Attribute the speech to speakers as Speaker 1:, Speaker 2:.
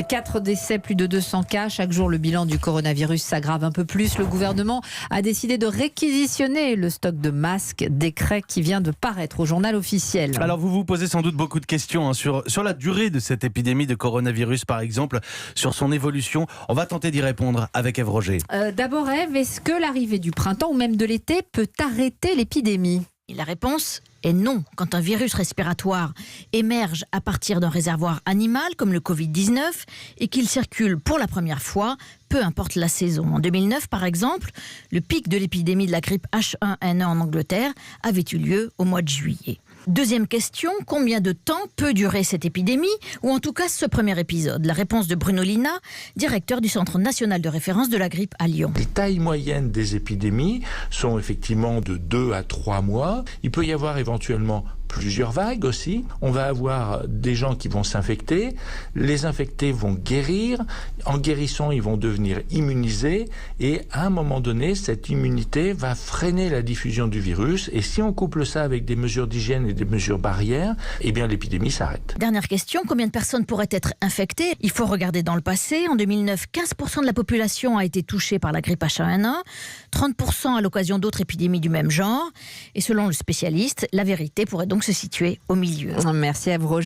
Speaker 1: 4 décès, plus de 200 cas. Chaque jour, le bilan du coronavirus s'aggrave un peu plus. Le gouvernement a décidé de réquisitionner le stock de masques, décret qui vient de paraître au journal officiel.
Speaker 2: Alors vous vous posez sans doute beaucoup de questions sur la durée de cette épidémie de coronavirus, par exemple, sur son évolution. On va tenter d'y répondre avec Ève Roger.
Speaker 1: D'abord Ève, est-ce que l'arrivée du printemps ou même de l'été peut arrêter l'épidémie ?
Speaker 3: Et la réponse est non. Quand un virus respiratoire émerge à partir d'un réservoir animal comme le Covid-19 et qu'il circule pour la première fois, peu importe la saison. En 2009, par exemple, le pic de l'épidémie de la grippe H1N1 en Angleterre avait eu lieu au mois de juillet. Deuxième question, combien de temps peut durer cette épidémie, ou en tout cas ce premier épisode? La réponse de Bruno Lina, directeur du Centre national de référence de la grippe à Lyon.
Speaker 4: Les tailles moyennes des épidémies sont effectivement de 2 à 3 mois. Il peut y avoir éventuellement plusieurs vagues aussi. On va avoir des gens qui vont s'infecter, les infectés vont guérir, en guérissant ils vont devenir immunisés et à un moment donné cette immunité va freiner la diffusion du virus et si on couple ça avec des mesures d'hygiène et des mesures barrières, eh bien l'épidémie s'arrête.
Speaker 3: Dernière question, combien de personnes pourraient être infectées? Il faut regarder dans le passé. En 2009, 15% de la population a été touchée par la grippe H1N1, 30% à l'occasion d'autres épidémies du même genre et selon le spécialiste, la vérité pourrait donc se situer au milieu.
Speaker 1: Merci Ève Roger.